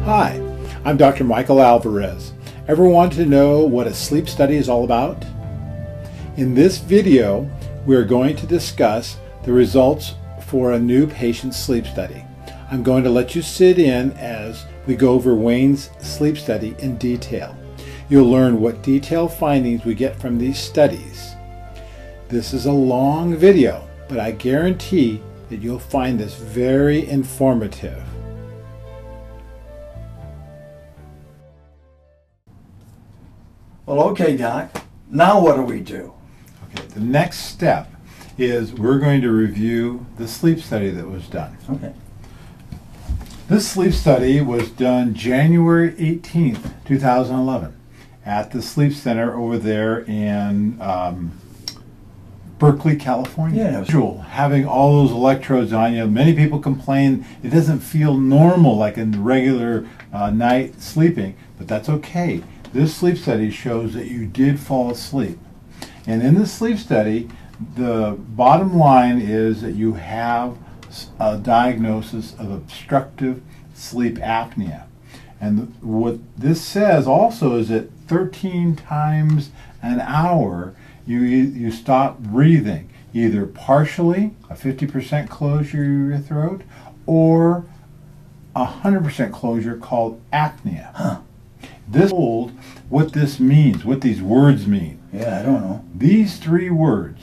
Hi, I'm Dr. Michael Alvarez. Ever want to know what a sleep study is all about? In this video, we are going to discuss the results for a new patient's sleep study. I'm going to let you sit in as we go over Wayne's sleep study in detail. You'll learn what detailed findings we get from these studies. This is a long video, but I guarantee that you'll find this very informative. Well, okay, Doc. Now what do we do? Okay, the next step is we're going to review the sleep study that was done. Okay. This sleep study was done January 18th, 2011 at the Sleep Center over there in Berkeley, California. Yeah. Having all those electrodes on you. Many people complain it doesn't feel normal like in regular night sleeping, but that's okay. This sleep study shows that you did fall asleep. And in the sleep study, the bottom line is that you have a diagnosis of obstructive sleep apnea. And what this says also is that 13 times an hour you stop breathing, either partially, a 50% closure of your throat, or 100% closure called apnea. Huh. This told what this means, what these words mean. Yeah, I don't know. These three words,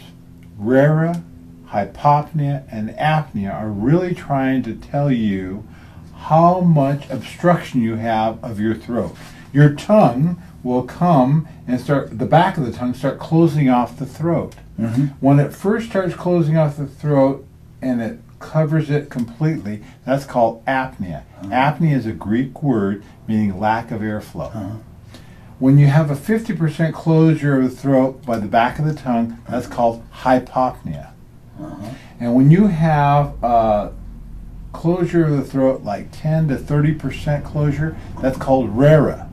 rara, hypopnea, and apnea, are really trying to tell you how much obstruction you have of your throat. Your tongue will come and the back of the tongue start closing off the throat. Mm-hmm. When it first starts closing off the throat and it covers it completely, that's called apnea. Apnea is a Greek word meaning lack of airflow. When you have a 50% closure of the throat by the back of the tongue, that's called hypopnea. And when you have closure of the throat like 10 to 30% closure, that's called rara.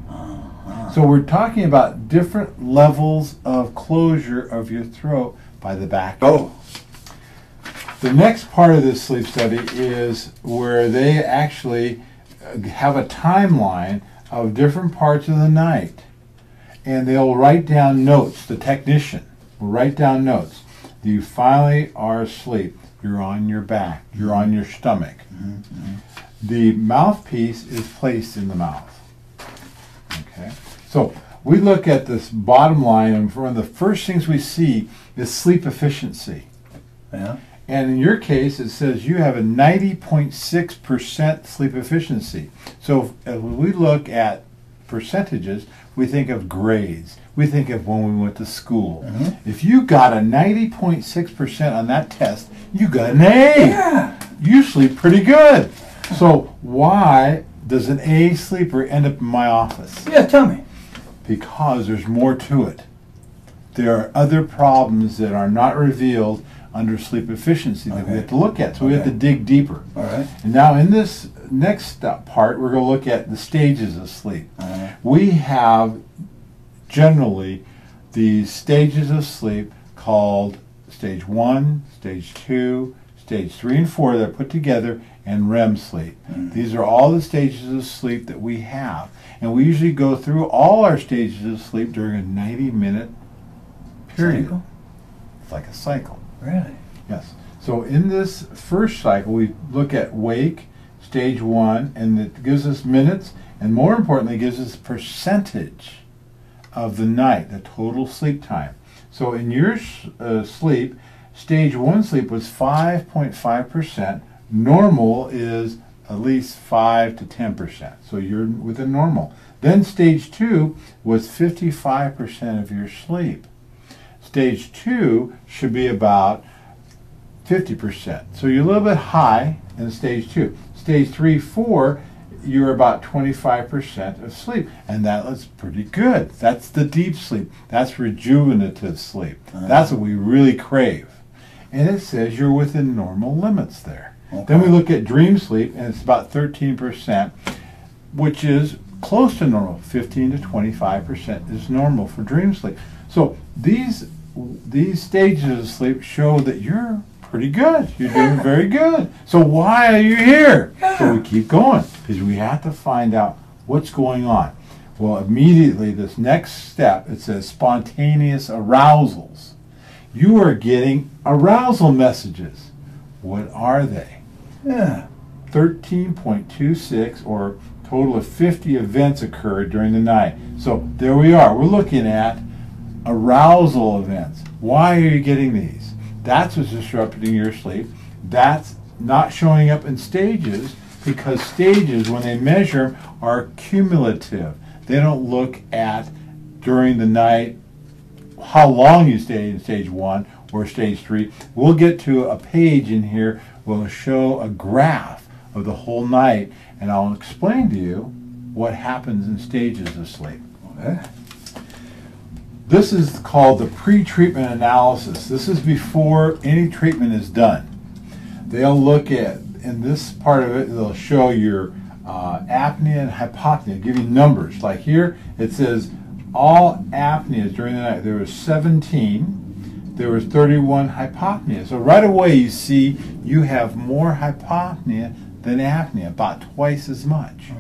So we're talking about different levels of closure of your throat by the back. Oh. The next part of this sleep study is where they actually have a timeline of different parts of the night. And they'll write down notes. The technician will write down notes. You finally are asleep. You're on your back. You're on your stomach. The mouthpiece is placed in the mouth. Okay. So we look at this bottom line, and one of the first things we see is sleep efficiency. Yeah. And in your case, it says you have a 90.6% sleep efficiency. So as we look at percentages, we think of grades. We think of when we went to school. If you got a 90.6% on that test, you got an A. Yeah. You sleep pretty good. So why does an A sleeper end up in my office? Yeah, tell me. Because there's more to it. There are other problems that are not revealed under sleep efficiency that we have to look at. So we have to dig deeper. All right. And now in this next part, we're going to look at the stages of sleep. We have generally these stages of sleep called stage 1, stage 2, stage 3 and 4 that are put together, and REM sleep. These are all the stages of sleep that we have. And we usually go through all our stages of sleep during a 90-minute period. Cycle? It's like a cycle. Really? Yes. So in this first cycle, we look at wake, stage 1, and it gives us minutes, and more importantly, gives us percentage of the night, the total sleep time. So in your sleep, stage 1 sleep was 5.5%. Normal is at least 5 to 10%. So you're within normal. Then stage 2 was 55% of your sleep. Stage 2 should be about 50%. So you're a little bit high in stage 2. Stage 3, 4, you're about 25% of sleep. And that looks pretty good. That's the deep sleep. That's rejuvenative sleep. That's what we really crave. And it says you're within normal limits there. Then we look at dream sleep, and it's about 13%, which is close to normal. 15 to 25% is normal for dream sleep. So these stages of sleep show that you're pretty good. You're doing very good. So why are you here? So we keep going because we have to find out what's going on. Well, immediately this next step, it says spontaneous arousals. You are getting arousal messages. What are they? Yeah. 13.26, or total of 50 events occurred during the night. So there we are. We're looking at arousal events. Why are you getting these? That's what's disrupting your sleep. That's not showing up in stages, because stages, when they measure, are cumulative. They don't look at during the night how long you stayed in stage 1 or stage 3. We'll get to a page in here will show a graph of the whole night, and I'll explain to you what happens in stages of sleep. Okay. This is called the pre-treatment analysis. This is before any treatment is done. They'll look at, in this part of it, they'll show your apnea and hypopnea, give you numbers. Like here, it says all apneas during the night. There was 17. There was 31 hypopnea. So right away you see you have more hypopnea than apnea, about twice as much.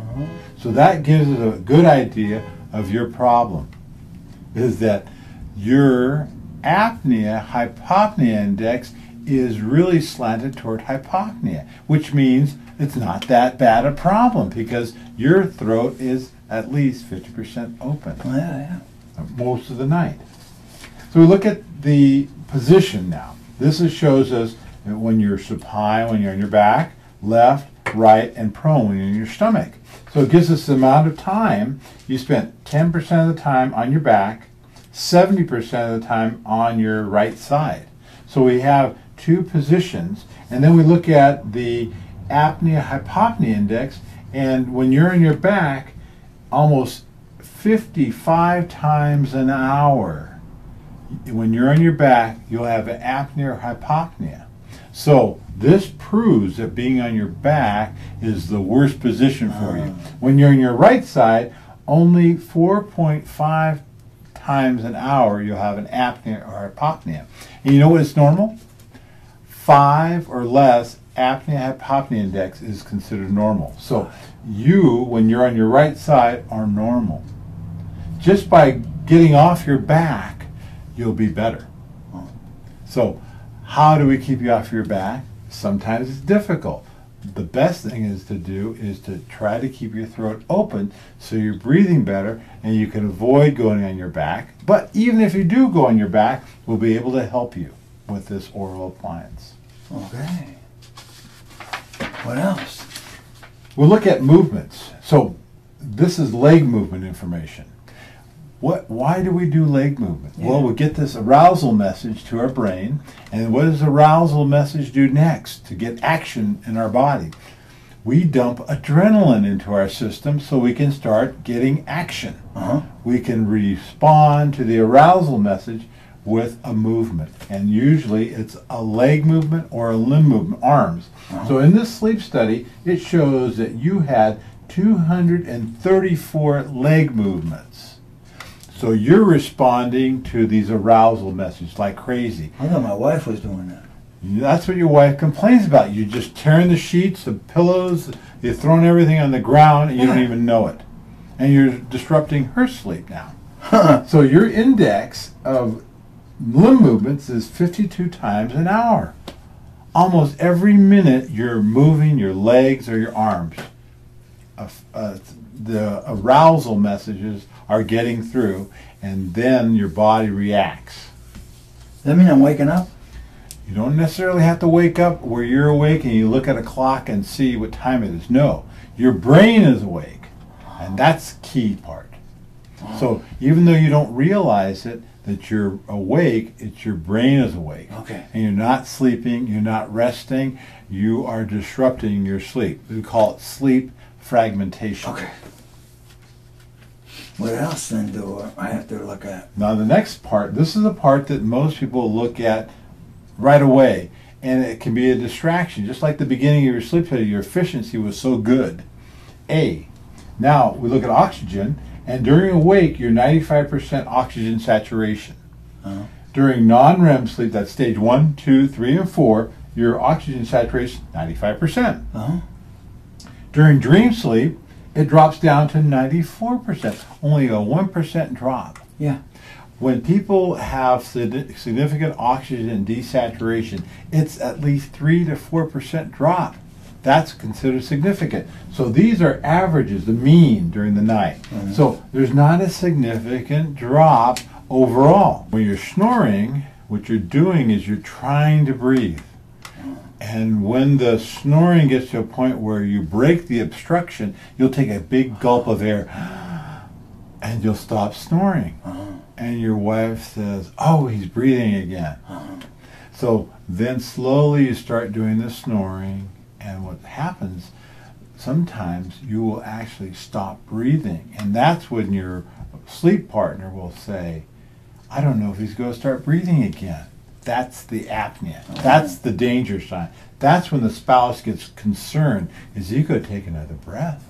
So that gives us a good idea of your problem. Is that your apnea hypopnea index is really slanted toward hypopnea, which means it's not that bad a problem because your throat is at least 50% open most of the night. So we look at the position now. This shows us when you're supine, when you're on your back, left, right, and prone when you're in your stomach. So it gives us the amount of time. You spent 10% of the time on your back, 70% of the time on your right side. So we have two positions, and then we look at the apnea-hypopnea index, and when you're on your back, almost 55 times an hour, when you're on your back, you'll have an apnea or hypopnea. So this proves that being on your back is the worst position for you. When you're on your right side, only 4.5 times an hour you'll have an apnea or hypopnea. And you know what is normal? 5 or less apnea-hypopnea index is considered normal. So you, when you're on your right side, are normal. Just by getting off your back, you'll be better. So how do we keep you off your back? Sometimes it's difficult. The best thing is to try to keep your throat open so you're breathing better and you can avoid going on your back. But even if you do go on your back, we'll be able to help you with this oral appliance. Okay. What else? We'll look at movements. So this is leg movement information. Why do we do leg movement? Yeah. Well, we get this arousal message to our brain, and what does arousal message do next to get action in our body? We dump adrenaline into our system so we can start getting action. We can respond to the arousal message with a movement, and usually it's a leg movement or a limb movement, arms. So in this sleep study, it shows that you had 234 leg movements. So you're responding to these arousal messages like crazy. I thought my wife was doing that. That's what your wife complains about. You're just tearing the sheets, the pillows, you're throwing everything on the ground, and you don't even know it. And you're disrupting her sleep now. So your index of limb movements is 52 times an hour. Almost every minute you're moving your legs or your arms. The arousal messages are getting through, and then your body reacts. Does that mean I'm waking up? You don't necessarily have to wake up where you're awake and you look at a clock and see what time it is. No, your brain is awake, and that's the key part. So even though you don't realize it, that you're awake, it's your brain is awake. Okay. And you're not sleeping, you're not resting, you are disrupting your sleep. We call it sleep fragmentation. Okay. What else then do I have to look at? Now the next part, this is the part that most people look at right away, and it can be a distraction. Just like the beginning of your sleep study, your efficiency was so good. Now we look at oxygen, and during awake, you're 95% oxygen saturation. During non-REM sleep, that's stage 1, 2, 3, and 4, your oxygen saturation 95%. Uh-huh. During dream sleep, it drops down to 94%, only a 1% drop. Yeah. When people have significant oxygen desaturation, it's at least 3 to 4% drop. That's considered significant. So these are averages, the mean during the night. Mm-hmm. So there's not a significant drop overall. When you're snoring, what you're doing is you're trying to breathe. And when the snoring gets to a point where you break the obstruction, you'll take a big gulp of air and you'll stop snoring. And your wife says, oh, he's breathing again. So then slowly you start doing the snoring, and what happens, sometimes you will actually stop breathing. And that's when your sleep partner will say, I don't know if he's going to start breathing again. That's the apnea. That's the danger sign. That's when the spouse gets concerned. Is he going to take another breath?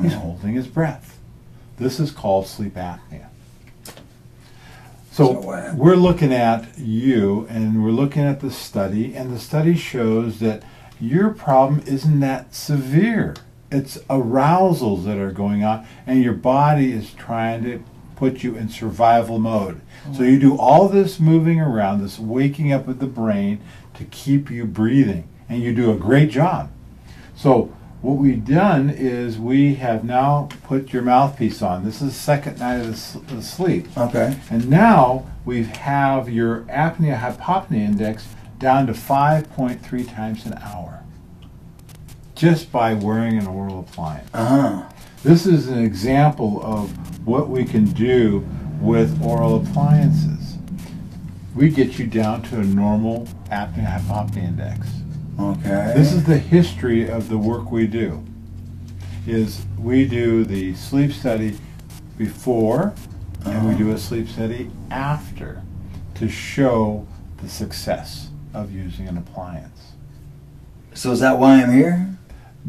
He's holding his breath. This is called sleep apnea. So we're looking at you, and we're looking at the study, and the study shows that your problem isn't that severe. It's arousals that are going on, and your body is trying to put you in survival mode. So you do all this moving around, this waking up of the brain to keep you breathing, and you do a great job. So what we've done is we have now put your mouthpiece on. This is the second night of the sleep. Okay. And now we have your apnea-hypopnea index down to 5.3 times an hour, just by wearing an oral appliance. This is an example of what we can do with oral appliances. We get you down to a normal apnea-hypopnea index. Okay. This is the history of the work we do. Is we do the sleep study before and we do a sleep study after to show the success of using an appliance. So is that why I'm here?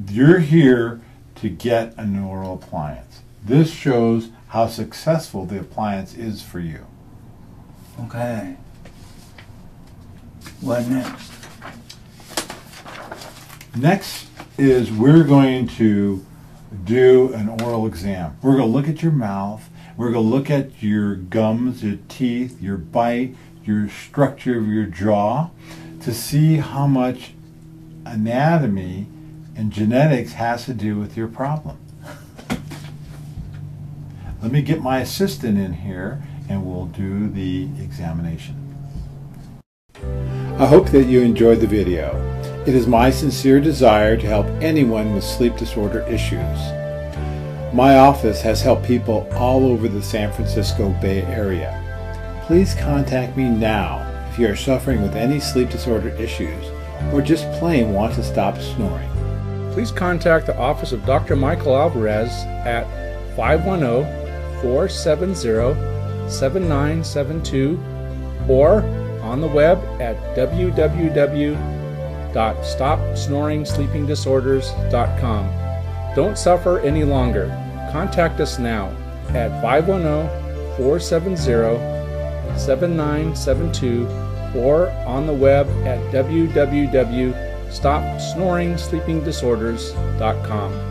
You're here to get an oral appliance. This shows how successful the appliance is for you. Okay. What next? Next is we're going to do an oral exam. We're going to look at your mouth. We're going to look at your gums, your teeth, your bite, your structure of your jaw to see how much anatomy and genetics has to do with your problem. Let me get my assistant in here and we'll do the examination. I hope that you enjoyed the video. It is my sincere desire to help anyone with sleep disorder issues. My office has helped people all over the San Francisco Bay Area. Please contact me now if you are suffering with any sleep disorder issues or just plain want to stop snoring. Please contact the office of Dr. Michael Alvarez at 510-470-7972 or on the web at www.stopsnoringsleepingdisorders.com. Don't suffer any longer. Contact us now at 510-470-7972 or on the web at www.stopsnoringsleepingdisorders.com.